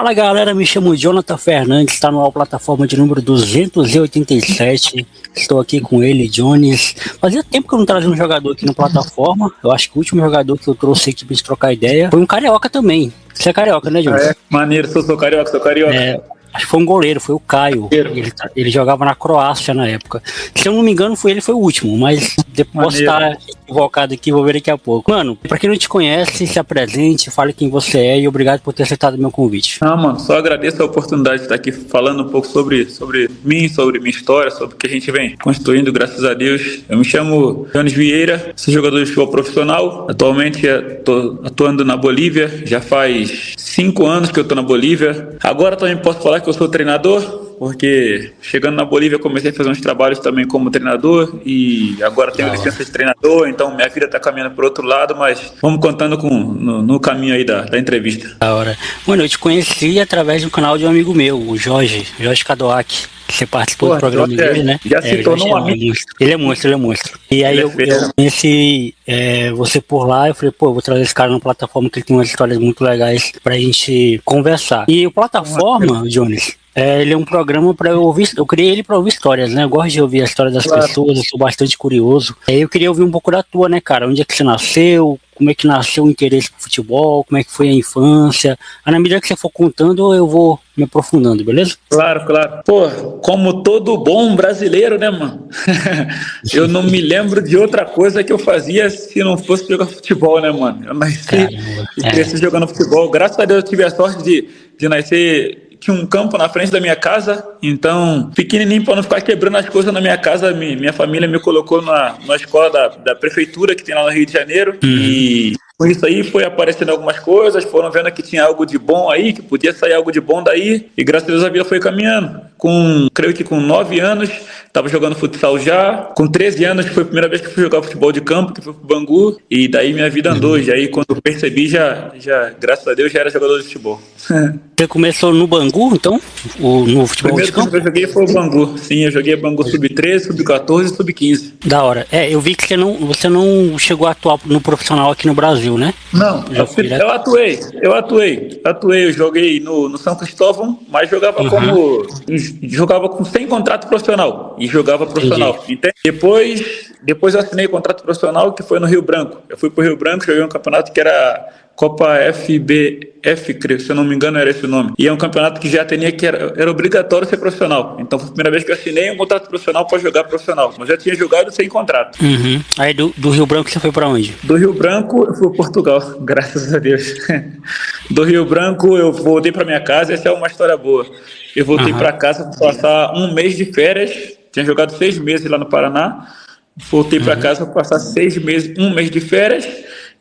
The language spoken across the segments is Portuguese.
Fala galera, me chamo Jonathan Fernandes, está no plataforma de número 287. Estou aqui com ele, Jones. Fazia tempo que eu não trazia um jogador aqui na plataforma. Eu acho que o último jogador que eu trouxe aqui pra gente trocar ideia foi um carioca também. Você é carioca, né, Jones? É, maneiro, sou carioca. Acho que foi um goleiro, foi o Caio. Ele jogava na Croácia na época. Se eu não me engano, foi o último, mas depois posso estar equivocado aqui, vou ver daqui a pouco. Mano, pra quem não te conhece, se apresente, fale quem você é e obrigado por ter aceitado o meu convite. Mano, só agradeço a oportunidade de estar aqui falando um pouco sobre mim, sobre minha história, sobre o que a gente vem construindo, graças a Deus. Eu me chamo Jones Vieira, sou jogador de futebol profissional. Atualmente estou atuando na Bolívia, já faz 5 anos que eu estou na Bolívia. Agora também posso falar que eu sou treinador, porque chegando na Bolívia comecei a fazer uns trabalhos também como treinador e agora tenho licença de treinador, então minha vida está caminhando para outro lado, mas vamos contando no caminho aí da entrevista. Da hora. Mano, eu te conheci através do canal de um amigo meu, o Jorge Kadoak. Você participou do programa dele, né? Já se tornou um amigo. Ele é monstro. E aí eu conheci você por lá, eu falei, vou trazer esse cara na plataforma que ele tem umas histórias muito legais pra gente conversar. E o plataforma, Jones, ele é um programa para eu ouvir, eu criei ele para ouvir histórias, né? Eu gosto de ouvir a história das pessoas, eu sou bastante curioso. Eu queria ouvir um pouco da tua, né, cara? Onde é que você nasceu? Como é que nasceu o interesse por futebol? Como é que foi a infância? Aí, na medida que você for contando, eu vou me aprofundando, beleza? Claro. Como todo bom brasileiro, né, mano? Eu não me lembro de outra coisa que eu fazia se não fosse jogar futebol, né, mano? Eu nasci e cresci jogando futebol. Graças a Deus eu tive a sorte de nascer. Tinha um campo na frente da minha casa, então, pequenininho, para não ficar quebrando as coisas na minha casa, minha família me colocou na escola da prefeitura que tem lá no Rio de Janeiro. E com isso aí foi aparecendo algumas coisas, foram vendo que tinha algo de bom aí, que podia sair algo de bom daí, e graças a Deus a vida foi caminhando. Creio que com 9 anos, estava jogando futsal já, com 13 anos foi a primeira vez que eu fui jogar futebol de campo, que foi pro Bangu, e daí minha vida andou, e aí quando eu percebi, já graças a Deus, já era jogador de futebol. Você começou no Bangu, então? No futebol de campo? O primeiro que eu joguei foi o Bangu. Sim, eu joguei Bangu Sub-13, Sub-14 e Sub-15. Da hora. Eu vi que você não chegou a atuar no profissional aqui no Brasil, né? Não, eu atuei. Eu joguei no São Cristóvão, mas jogava sem contrato profissional. E jogava profissional. Entende? Depois eu assinei contrato profissional, que foi no Rio Branco. Eu fui pro Rio Branco, joguei um campeonato que era Copa FBF, se eu não me engano era esse o nome. E é um campeonato que já tinha que era obrigatório ser profissional. Então foi a primeira vez que eu assinei um contrato profissional para jogar profissional. Mas já tinha jogado sem contrato. Aí do Rio Branco você foi para onde? Do Rio Branco eu fui para Portugal, graças a Deus. Do Rio Branco eu voltei para minha casa, essa é uma história boa. Eu voltei para casa para passar um mês de férias. Tinha jogado 6 meses lá no Paraná. Voltei para casa para passar 6 meses, um mês de férias.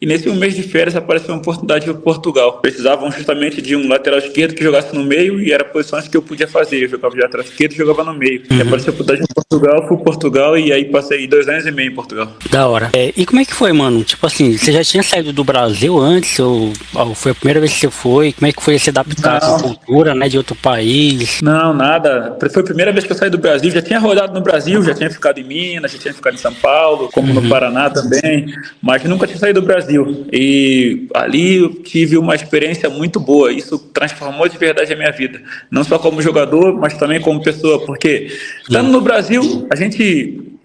E nesse 1 mês de férias apareceu uma oportunidade para Portugal. Precisavam justamente de um lateral esquerdo que jogasse no meio e eram posições que eu podia fazer. Eu jogava de lateral esquerdo e jogava no meio. E apareceu a oportunidade em Portugal, fui para Portugal e aí passei 2 anos e meio em Portugal. Da hora. E como é que foi, mano? Tipo assim, você já tinha saído do Brasil antes? Ou foi a primeira vez que você foi? Como é que foi se adaptar com a cultura, né, de outro país? Não, nada. Foi a primeira vez que eu saí do Brasil. Já tinha rodado no Brasil, já tinha ficado em Minas, já tinha ficado em São Paulo, como no Paraná também. Mas nunca tinha saído do Brasil. E ali eu tive uma experiência muito boa. Isso transformou de verdade a minha vida. Não só como jogador, mas também como pessoa. Porque, estando no Brasil,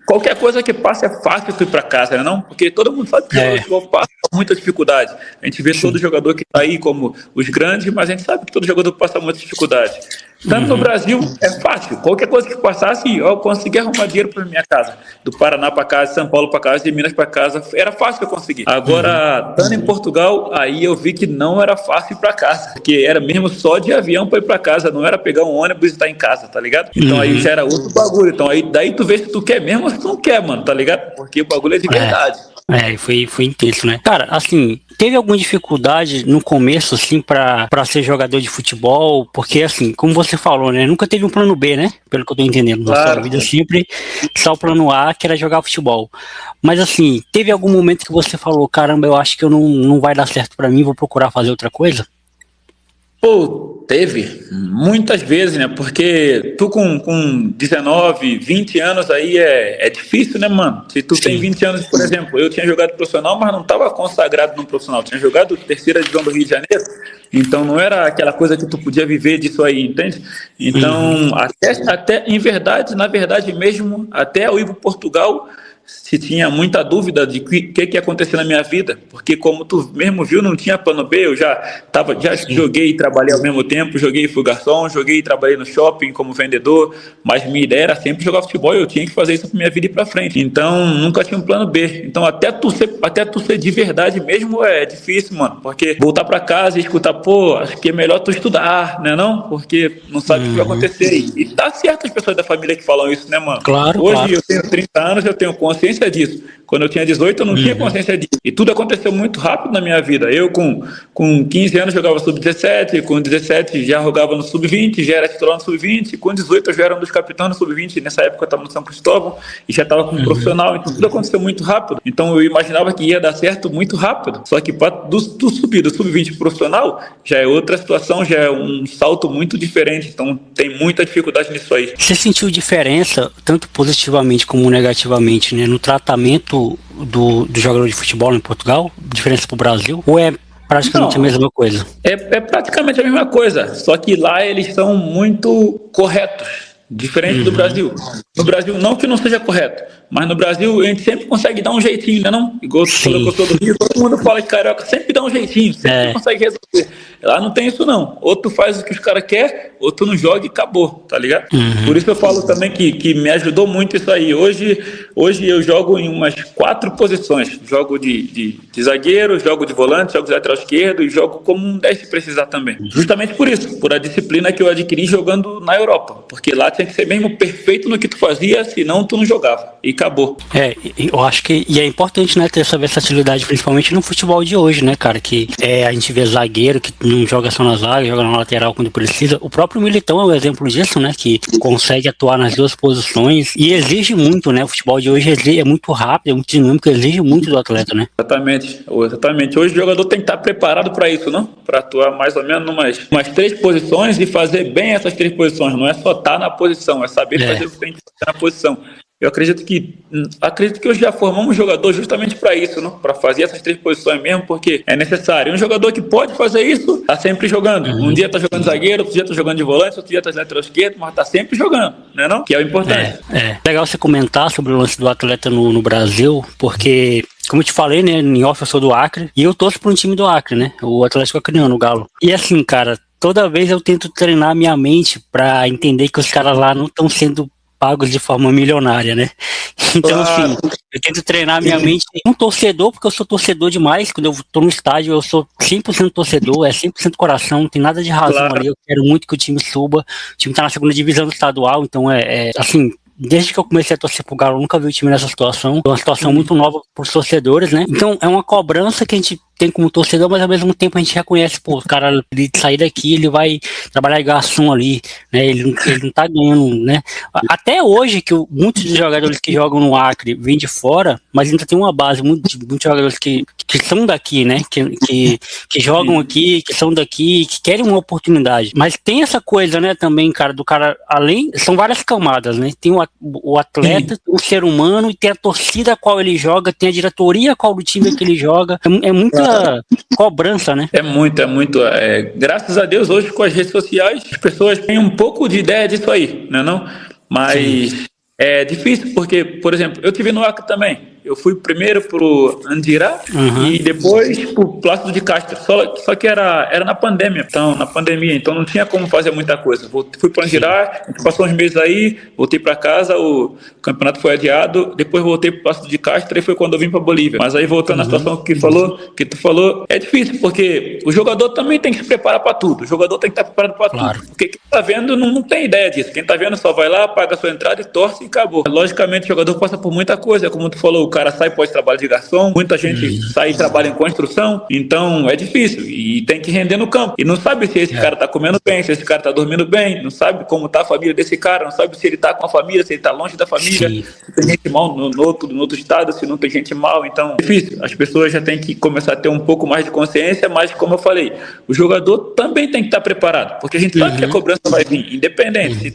qualquer coisa que passe é fácil tu ir para casa, não? Porque todo mundo sabe que o futebol passa muita dificuldade. A gente vê todo jogador que está aí como os grandes, mas a gente sabe que todo jogador passa muita dificuldade. Tanto no Brasil é fácil. Qualquer coisa que passasse, eu conseguia arrumar dinheiro para minha casa. Do Paraná para casa, de São Paulo para casa, de Minas para casa. Era fácil eu conseguir. Agora, estando em Portugal, aí eu vi que não era fácil ir para casa. Porque era mesmo só de avião para ir para casa. Não era pegar um ônibus e estar em casa, tá ligado? Então aí já era outro bagulho. Então aí daí tu vê se tu quer mesmo ou se tu não quer, mano, tá ligado? Porque o bagulho é de verdade. Foi intenso, né? Cara, assim, teve alguma dificuldade no começo, assim, pra ser jogador de futebol? Porque, assim, como você falou, né? Nunca teve um plano B, né? Pelo que eu tô entendendo. Na sua vida sempre só o plano A, que era jogar futebol. Mas, assim, teve algum momento que você falou, caramba, eu acho que não vai dar certo pra mim, vou procurar fazer outra coisa? Pô, teve muitas vezes, né? Porque tu com 19, 20 anos aí é difícil, né, mano? Se tu tem Sim. 20 anos, por exemplo, eu tinha jogado profissional, mas não estava consagrado no profissional. Tinha jogado terceira divisão do Rio de Janeiro, então não era aquela coisa que tu podia viver disso aí, entende? Então, até em verdade, na verdade mesmo, até eu ir para Portugal, se tinha muita dúvida de que ia acontecer na minha vida, porque como tu mesmo viu, não tinha plano B, eu já joguei e trabalhei ao mesmo tempo, joguei e fui garçom, joguei e trabalhei no shopping como vendedor, mas minha ideia era sempre jogar futebol e eu tinha que fazer isso pra minha vida ir pra frente, então nunca tinha um plano B, então até tu ser de verdade mesmo é difícil, mano, porque voltar pra casa e escutar, pô, acho que é melhor tu estudar, né não? Porque não sabe o que vai acontecer, e tá certo as pessoas da família que falam isso, né, mano? Claro, Hoje claro. eu tenho 30 anos, eu tenho consciência disso. Quando eu tinha 18, eu não tinha consciência disso. E tudo aconteceu muito rápido na minha vida. Eu, com 15 anos, jogava sub-17, com 17 já jogava no sub-20, já era titular no sub-20, com 18 eu já era um dos capitães no sub-20, nessa época eu estava no São Cristóvão e já estava como profissional, então tudo aconteceu muito rápido. Então eu imaginava que ia dar certo muito rápido. Só que do subir do sub-20 profissional já é outra situação, já é um salto muito diferente. Então tem muita dificuldade nisso aí. Você sentiu diferença, tanto positivamente como negativamente, né, no tratamento do jogador de futebol em Portugal? Diferença para o Brasil? Ou é praticamente a mesma coisa? É praticamente a mesma coisa, só que lá eles são muito corretos, diferente do Brasil. No Brasil, não que não seja correto, mas no Brasil a gente sempre consegue dar um jeitinho, né não? Igual quando eu sou do Rio, todo mundo fala que carioca sempre dá um jeitinho, sempre consegue resolver. Lá não tem isso não, ou tu faz o que os caras querem, ou tu não joga e acabou, tá ligado? Por isso eu falo também que me ajudou muito isso aí. Hoje eu jogo em umas 4 posições, jogo de zagueiro, jogo de volante, jogo de lateral esquerdo e jogo como um 10 se precisar também. Justamente por isso, por a disciplina que eu adquiri jogando na Europa, porque lá tinha que ser mesmo perfeito no que tu fazia, senão tu não jogava, e acabou. Eu acho que é importante, né, ter essa versatilidade, principalmente no futebol de hoje, né, cara, que a gente vê zagueiro que não joga só na zaga, joga na lateral quando precisa. O próprio Militão é um exemplo disso, né, que consegue atuar nas duas posições e exige muito, né, o futebol de hoje é muito rápido, é muito dinâmico, exige muito do atleta, né. Exatamente. Hoje o jogador tem que estar preparado para isso, não? Para atuar mais ou menos umas 3 posições e fazer bem essas 3 posições, não é só estar na posição, é saber fazer o que tem que fazer na posição. Eu acredito que hoje já formamos jogador justamente para isso, não? Para fazer essas 3 posições mesmo, porque é necessário. Um jogador que pode fazer isso, tá sempre jogando. Um dia tá jogando zagueiro, outro dia tá jogando de volante, outro dia tá de lateral esquerdo, mas tá sempre jogando, né não? Que é o importante. Legal você comentar sobre o lance do atleta no Brasil, porque, como eu te falei, né, em off eu sou do Acre, e eu torço para um time do Acre, né, o Atlético Acreano, o Galo. E assim, cara, toda vez eu tento treinar minha mente para entender que os caras lá não estão sendo pagos de forma milionária, né? Então, assim, eu tento treinar minha mente um torcedor, porque eu sou torcedor demais. Quando eu tô no estádio, eu sou 100% torcedor, é 100% coração, não tem nada de razão ali. Eu quero muito que o time suba. O time tá na segunda divisão do estadual, então assim, desde que eu comecei a torcer pro Galo, eu nunca vi o time nessa situação. É uma situação muito nova pros torcedores, né? Então, é uma cobrança que a gente tem como torcedor, mas ao mesmo tempo a gente reconhece, pô, o cara, ele sair daqui, ele vai trabalhar de garçom ali, né? Ele não tá ganhando, né? Até hoje, que muitos dos jogadores que jogam no Acre vêm de fora, mas ainda tem uma base, muitos jogadores que são daqui, né? Que jogam aqui, que são daqui, que querem uma oportunidade. Mas tem essa coisa, né, também, cara, do cara, além, são várias camadas, né? Tem o atleta, o ser humano, e tem a torcida a qual ele joga, tem a diretoria a qual do time que ele joga. É muita cobrança, né? É muito. Graças a Deus, hoje com as redes sociais, as pessoas têm um pouco de ideia disso aí, né não? Mas é difícil, porque, por exemplo, eu tive no Acre também. Eu fui primeiro pro Andirá e depois pro Plácido de Castro. Só que era na pandemia, então não tinha como fazer muita coisa. Fui pro Andirá, passou uns meses aí, voltei para casa, o campeonato foi adiado, depois voltei pro Plácido de Castro e foi quando eu vim para Bolívia. Mas aí voltando à situação que tu falou, é difícil, porque o jogador também tem que se preparar para tudo. O jogador tem que estar preparado para tudo. Porque quem tá vendo não tem ideia disso. Quem tá vendo só vai lá, paga a sua entrada e torce e acabou. Logicamente o jogador passa por muita coisa, como tu falou, cara sai pode trabalho de garçom, muita gente sai e trabalha em construção, então é difícil e tem que render no campo. E não sabe se esse cara tá comendo bem, se esse cara tá dormindo bem, não sabe como tá a família desse cara, não sabe se ele tá com a família, se ele tá longe da família, se tem gente mal no outro estado, se não tem gente mal, então é difícil. As pessoas já têm que começar a ter um pouco mais de consciência, mas como eu falei, o jogador também tem que estar preparado, porque a gente sabe que a cobrança vai vir, independente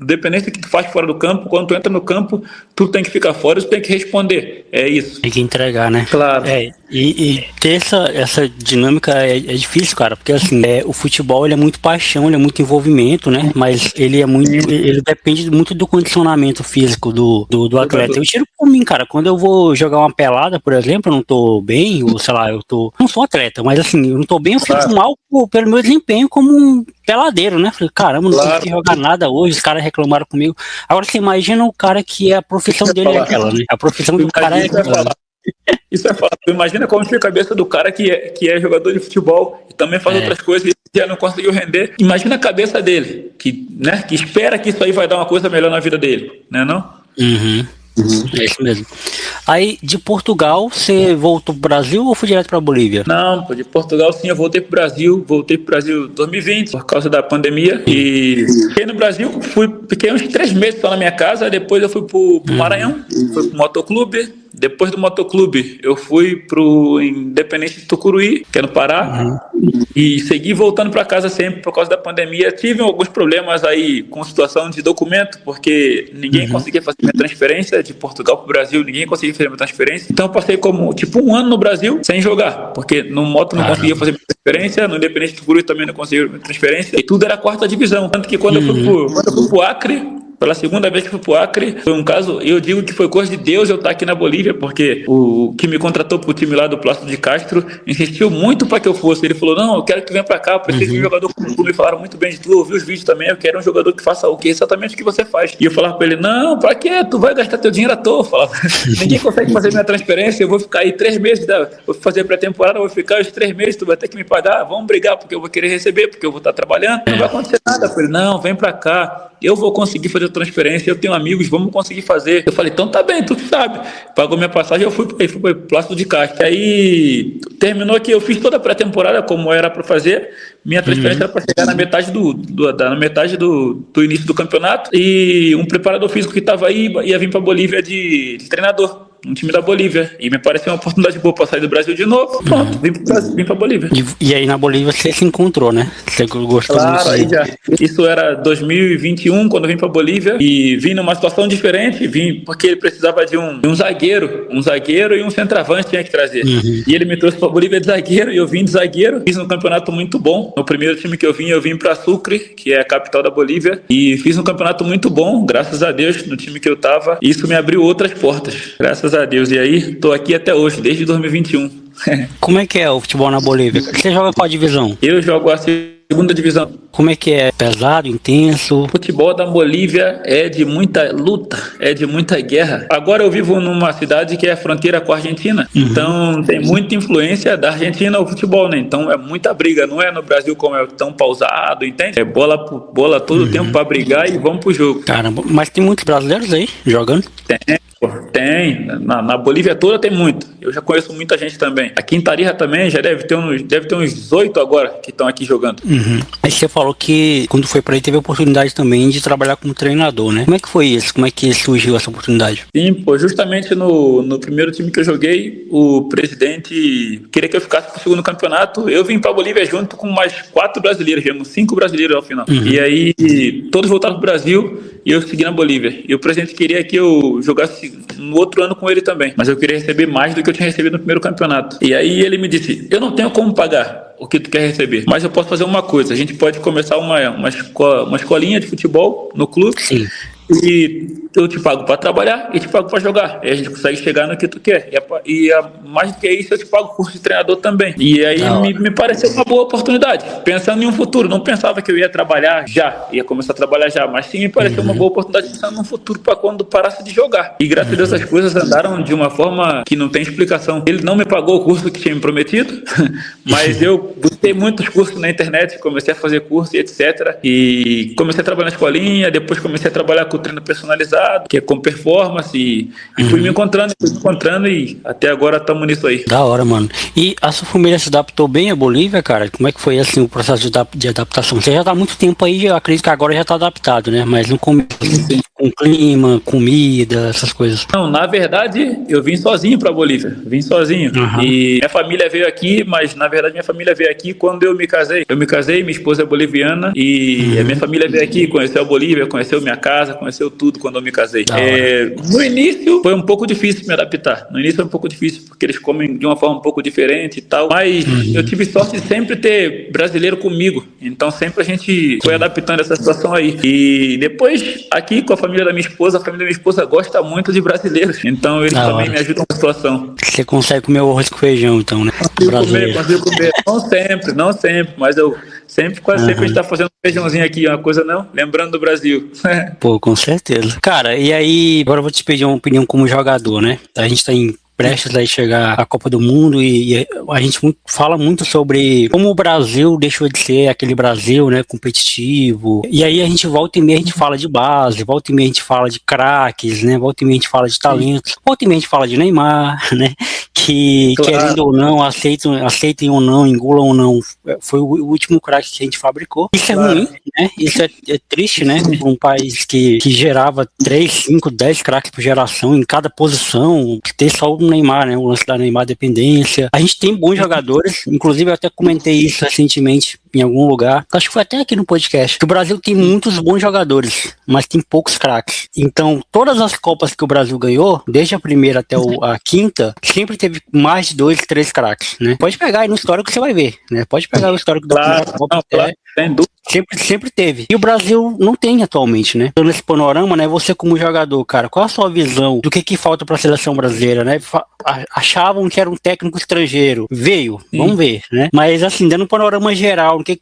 independente do que tu faz fora do campo, quando tu entra no campo, tu tem que ficar fora e tu tem que responder, é isso. Tem que entregar, né? Claro. E ter essa dinâmica é difícil, cara, porque assim, o futebol ele é muito paixão, ele é muito envolvimento, né? Mas ele depende muito do condicionamento físico do atleta. Eu tiro por mim, cara, quando eu vou jogar uma pelada, por exemplo, eu não tô bem, ou sei lá, não sou atleta, mas assim, eu não tô bem, eu fico mal pelo meu desempenho como um peladeiro, né? Falei, caramba, não consegui jogar nada hoje, os caras reclamaram comigo. Agora você imagina o cara que a profissão dele é aquela, né? A profissão do cara é aquela. Isso é falar. Imagina como fica a cabeça do cara que é jogador de futebol e também faz outras coisas e já não conseguiu render. Imagina a cabeça dele, que espera que isso aí vai dar uma coisa melhor na vida dele, né não? É isso mesmo. Aí, de Portugal, você voltou pro Brasil ou foi direto pra Bolívia? Não, de Portugal sim, eu voltei pro Brasil em 2020, por causa da pandemia, e fiquei no Brasil, fiquei uns 3 meses só na minha casa, depois eu fui pro Maranhão, fui pro motoclube. Depois do motoclube, eu fui pro Independente de Tucuruí, que é no Pará, e segui voltando para casa sempre por causa da pandemia. Tive alguns problemas aí com situação de documento, porque ninguém conseguia fazer minha transferência de Portugal pro Brasil, ninguém conseguia fazer minha transferência. Então eu passei como, um ano no Brasil sem jogar, porque no moto não conseguia fazer minha transferência, no Independente de Tucuruí também não conseguia minha transferência, e tudo era 4ª divisão. Tanto que quando eu fui pro Acre, pela segunda vez que fui pro Acre, foi um caso, eu digo que foi coisa de Deus eu estar aqui na Bolívia, porque o que me contratou pro time lá do Plácido de Castro insistiu muito para que eu fosse. Ele falou, não, eu quero que tu venha pra cá, eu preciso de um jogador como tu, me falaram muito bem de tu, eu vi os vídeos também, eu quero um jogador que faça exatamente o que você faz. E eu falava pra ele, não, pra quê? Tu vai gastar teu dinheiro à toa. Eu falava, ninguém consegue fazer minha transferência, eu vou ficar aí 3 meses, vou fazer pré-temporada, vou ficar os 3 meses, tu vai ter que me pagar, vamos brigar, porque eu vou querer receber, porque eu vou estar trabalhando, não vai acontecer nada. Eu falei, não, vem pra cá, eu vou conseguir fazer a transferência, eu tenho amigos, vamos conseguir fazer. Eu falei, então tá bem, tu sabe. Pagou minha passagem, eu fui para Plácido de Castro. Aí terminou que eu fiz toda a pré-temporada como era para fazer. Minha transferência era para chegar na metade do início do campeonato. E um preparador físico que estava aí ia vir para Bolívia de treinador, um time da Bolívia. E me pareceu uma oportunidade boa para sair do Brasil de novo. Pronto, vim para Bolívia. E aí na Bolívia você se encontrou, né? Você gostou muito. Aí já. Isso era 2021, quando eu vim para Bolívia. E vim numa situação diferente. Vim porque ele precisava de um zagueiro. Um zagueiro e um centroavante tinha que trazer. E ele me trouxe para Bolívia de zagueiro e eu vim de zagueiro. Fiz um campeonato muito bom. No primeiro time que eu vim para Sucre, que é a capital da Bolívia. E fiz um campeonato muito bom, graças a Deus, no time que eu tava. E isso me abriu outras portas, graças a Deus. E aí, tô aqui até hoje, desde 2021. Como é que é o futebol na Bolívia? Você joga qual divisão? Eu jogo a 2ª divisão. Como é que é? Pesado, intenso? O futebol da Bolívia é de muita luta, é de muita guerra. Agora eu vivo numa cidade que é fronteira com a Argentina, então tem muita influência da Argentina no futebol, né? Então é muita briga, não é no Brasil como é tão pausado, entende? É bola todo o tempo para brigar e vamos pro jogo. Caramba, mas tem muitos brasileiros aí jogando? Tem. Na Bolívia toda tem muito. Eu já conheço muita gente também. Aqui em Tarija também já deve ter uns 8 agora que estão aqui jogando. Aí você falou que quando foi para aí teve a oportunidade também de trabalhar como treinador, né? Como é que foi isso? Como é que surgiu essa oportunidade? Sim, justamente no primeiro time que eu joguei, o presidente queria que eu ficasse pro 2º campeonato. Eu vim pra Bolívia junto com mais 4 brasileiros, viemos 5 brasileiros ao final. E aí todos voltaram pro Brasil e eu segui na Bolívia. E o presidente queria que eu jogasse no outro ano com ele também, mas eu queria receber mais do que eu tinha recebido no primeiro campeonato. E aí ele me disse, eu não tenho como pagar o que tu quer receber, mas eu posso fazer uma coisa, a gente pode começar uma escolinha de futebol no clube. Sim. E eu te pago para trabalhar e te pago para jogar. E a gente consegue chegar no que tu quer. Mais do que isso, eu te pago curso de treinador também. E aí me pareceu uma boa oportunidade. Pensando em um futuro. Não pensava que eu ia trabalhar já. Ia começar a trabalhar já. Mas sim, me pareceu uma boa oportunidade pensando num futuro para quando parasse de jogar. E graças a Deus as coisas andaram de uma forma que não tem explicação. Ele não me pagou o curso que tinha me prometido. Mas eu busquei muitos cursos na internet. Comecei a fazer curso e etc. E comecei a trabalhar na escolinha. Depois comecei a trabalhar com treino personalizado. cuidado, que é com performance, e fui me encontrando e até agora estamos nisso aí. Da hora, mano. E a sua família se adaptou bem à Bolívia, cara? Como é que foi, assim, o processo de adaptação? Você já tá há muito tempo aí, eu acredito que agora já tá adaptado, né? Mas no começo, com clima, comida, essas coisas. Não, na verdade, eu vim sozinho pra Bolívia. Vim sozinho. E minha família veio aqui, mas na verdade minha família veio aqui quando eu me casei. Eu me casei, minha esposa é boliviana e a minha família veio aqui, conheceu a Bolívia, conheceu minha casa, conheceu tudo quando eu me casei. No início foi um pouco difícil me adaptar. No início foi um pouco difícil porque eles comem de uma forma um pouco diferente e tal. Mas eu tive sorte de sempre ter brasileiro comigo. Então sempre a gente foi adaptando essa situação aí. E depois, aqui com a família da minha esposa, a família da minha esposa gosta muito de brasileiros. Então eles também me ajudam na situação. Você consegue comer arroz com feijão, então, né? Consigo comer. Não sempre, mas eu quase sempre a gente tá fazendo um feijãozinho aqui, uma coisa não, lembrando do Brasil. Pô, com certeza. Cara, e aí, agora eu vou te pedir uma opinião como jogador, né? A gente tá prestes a chegar à Copa do Mundo e a gente fala muito sobre como o Brasil deixou de ser aquele Brasil, né, competitivo. E aí a gente volta e meia a gente fala de base, volta e meia a gente fala de craques, né, volta e meia a gente fala de talentos, volta e meia a gente fala de Neymar, né, que querendo ou não, aceitem ou não, engulam ou não, foi o último craque que a gente fabricou. Isso é ruim, né, isso é triste, né, um país que gerava 3, 5, 10 craques por geração em cada posição, ter só o Neymar, né? O lance da Neymar dependência. A gente tem bons jogadores, inclusive eu até comentei isso recentemente em algum lugar, acho que foi até aqui no podcast, que o Brasil tem muitos bons jogadores, mas tem poucos craques. Então, todas as Copas que o Brasil ganhou, desde a primeira até a quinta, sempre teve mais de 2, 3 craques, né? Pode pegar aí no histórico que você vai ver, né? Pode pegar o histórico da primeira Copa. Sempre teve. E o Brasil não tem atualmente, né? Então, nesse panorama, né? Você como jogador, cara, qual a sua visão do que falta para a seleção brasileira, né? Achavam que era um técnico estrangeiro. Veio, vamos ver, né? Mas assim, dando um panorama geral, o que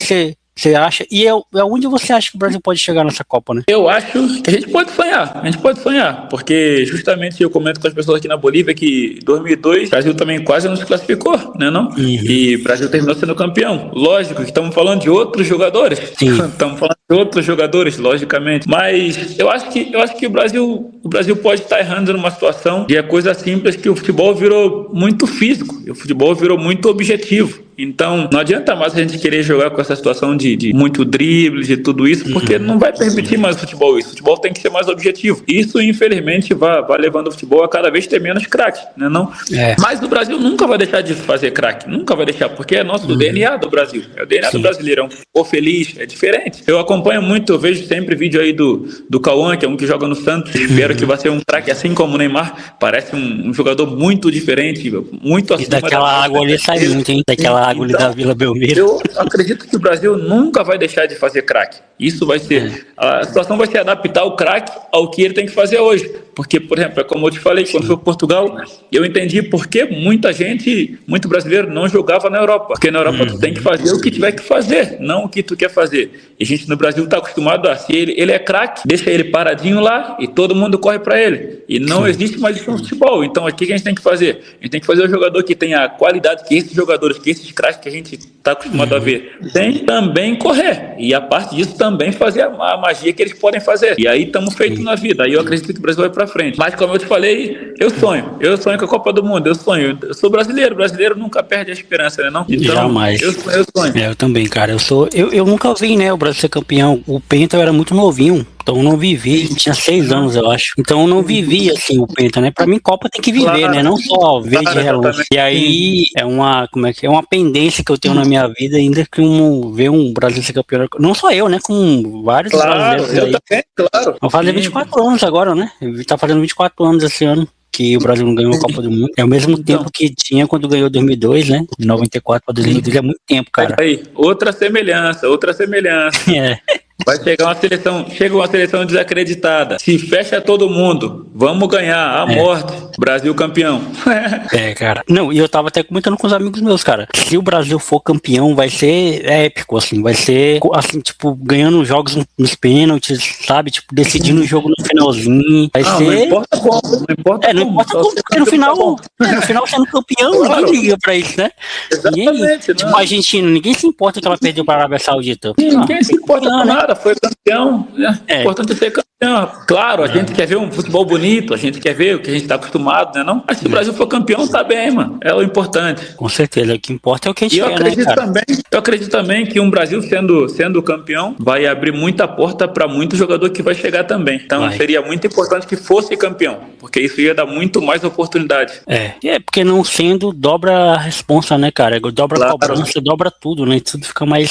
você acha? E onde você acha que o Brasil pode chegar nessa Copa, né? Eu acho que a gente pode sonhar, porque justamente eu comento com as pessoas aqui na Bolívia que em 2002 o Brasil também quase não se classificou, né não? E o Brasil terminou sendo campeão. Lógico que estamos falando de outros jogadores, logicamente, mas eu acho que o Brasil pode estar errando numa situação de coisa simples, que o futebol virou muito físico, e o futebol virou muito objetivo. Então, não adianta mais a gente querer jogar com essa situação de muito drible, de tudo isso, porque não vai permitir mais o futebol isso. O futebol tem que ser mais objetivo. Isso, infelizmente, vai levando o futebol a cada vez ter menos craque, né, não? Mas o Brasil nunca vai deixar de fazer craque, nunca vai deixar, porque é nosso DNA do Brasil, é o DNA do brasileiro, é um futebol feliz, é diferente. Eu acompanho muito, eu vejo sempre vídeo aí do Cauã, que é um que joga no Santos, espero que vai ser um craque assim como o Neymar, parece um jogador muito diferente, muito acima. E daquela água ali sai muito, hein? Daquela água ali da Vila Belmiro. Eu acredito que o Brasil nunca vai deixar de fazer craque. Isso vai ser... A situação vai ser adaptar o craque ao que ele tem que fazer hoje. Porque, por exemplo, como eu te falei, quando foi para Portugal, eu entendi por que muito brasileiro não jogava na Europa. Porque na Europa tu tem que fazer o que tiver que fazer, não o que tu quer fazer. E a gente no Brasil está acostumado a, se ele é craque, deixa ele paradinho lá e todo mundo corre para ele. E não existe mais isso no futebol. Então, o que a gente tem que fazer? A gente tem que fazer o jogador que tenha a qualidade que esses jogadores, que esses craques que a gente está acostumado a ver, tem também correr. E a parte disso também fazer a magia que eles podem fazer. E aí estamos feitos na vida. Aí eu acredito que o Brasil vai para frente. Mas como eu te falei, eu sonho com a Copa do Mundo, eu sou brasileiro nunca perde a esperança, né não? Então, jamais. Eu sonho. Eu também, cara, eu nunca vi, né, o Brasil ser campeão. O Penta eu era muito novinho, então eu não vivi, tinha 6 anos, eu acho. Então eu não vivi, assim, o Penta, né? Pra mim, Copa tem que viver, né? Não só ver de relance. E aí, é uma pendência que eu tenho na minha vida, ainda que ver um Brasil ser campeão. Não só eu, né? Com vários brasileiros aí. Também, claro. Vou fazer 24 anos agora, né? Tá fazendo 24 anos esse ano que o Brasil não ganhou a Copa do Mundo. É o mesmo tempo que tinha quando ganhou 2002, né? De 94 para 2002, é muito tempo, cara. Aí, outra semelhança. Chega uma seleção desacreditada. Se fecha todo mundo, vamos ganhar a morte. Brasil campeão. Cara. Não, e eu tava até comentando com os amigos meus, cara. Se o Brasil for campeão, vai ser épico, assim. Vai ser, assim, tipo, ganhando jogos nos pênaltis, sabe? Tipo, decidindo o jogo no finalzinho. Vai ser... Não importa como. Não importa como, porque no final sendo campeão, claro. Ninguém liga pra isso, né? Exatamente. Tipo, a Argentina, ninguém se importa que ela perdeu para a Arábia Saudita. Ninguém se importa com nada. Foi campeão, né? Importante é ser campeão. Não, claro, a gente quer ver um futebol bonito, a gente quer ver o que a gente está acostumado, né? Não? Mas se o Brasil for campeão, tá bem, mano. É o importante. Com certeza, o que importa é o que a gente quer, né, cara? Eu acredito também que um Brasil sendo campeão vai abrir muita porta para muito jogador que vai chegar também. Então seria muito importante que fosse campeão, porque isso ia dar muito mais oportunidade. Porque não sendo, dobra a responsa, né, cara? Dobra a cobrança, dobra tudo, né? Tudo fica mais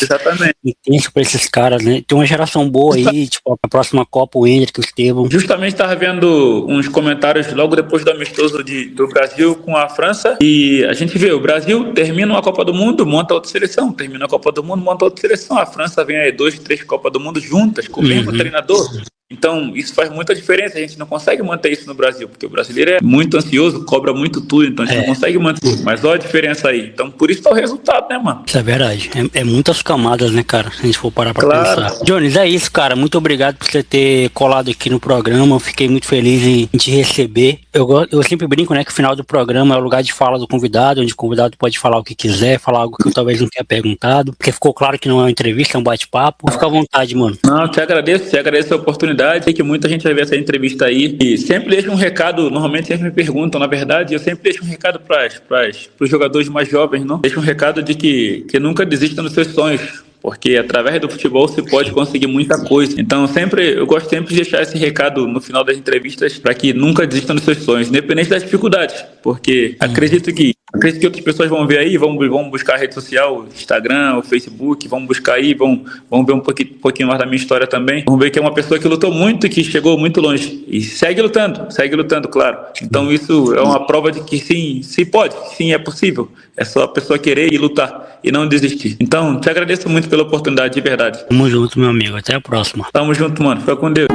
intenso pra esses caras, né? Tem uma geração boa aí, tipo, a próxima Copa, o Hendrick, o Estevão. Justamente estava vendo uns comentários logo depois do amistoso do Brasil com a França, e a gente vê, o Brasil termina uma Copa do Mundo, monta outra seleção, termina a Copa do Mundo, monta outra seleção. A França vem aí 2, 3 Copas do Mundo juntas, com o mesmo treinador. Então, isso faz muita diferença. A gente não consegue manter isso no Brasil, porque o brasileiro é muito ansioso, cobra muito tudo, então a gente não consegue manter. Mas olha a diferença aí. Então, por isso tá o resultado, né, mano? Isso é verdade. É muitas camadas, né, cara? Se a gente for parar pra pensar. Jones, é isso, cara. Muito obrigado por você ter colado aqui no programa. Eu fiquei muito feliz em te receber. Eu sempre brinco, né, que o final do programa é o lugar de fala do convidado, onde o convidado pode falar o que quiser, falar algo que eu talvez não tenha perguntado, porque ficou claro que não é uma entrevista, é um bate-papo. Fica à vontade, mano. Não, te agradeço a oportunidade. Sei que muita gente vai ver essa entrevista aí e sempre deixo um recado, normalmente sempre me perguntam, na verdade, eu sempre deixo um recado para os jogadores mais jovens, não? Deixo um recado de que nunca desistam dos seus sonhos, porque através do futebol se pode conseguir muita coisa. Então eu gosto sempre de deixar esse recado no final das entrevistas para que nunca desistam dos seus sonhos, independente das dificuldades, porque acredito que outras pessoas vão ver aí, vão buscar a rede social, Instagram, o Facebook, vão buscar aí, vão ver um pouquinho mais da minha história também. Vão ver que é uma pessoa que lutou muito e que chegou muito longe. E segue lutando, claro. Então isso é uma prova de que sim pode, sim é possível. É só a pessoa querer e lutar e não desistir. Então, te agradeço muito pela oportunidade, de verdade. Tamo junto, meu amigo. Até a próxima. Tamo junto, mano. Fica com Deus.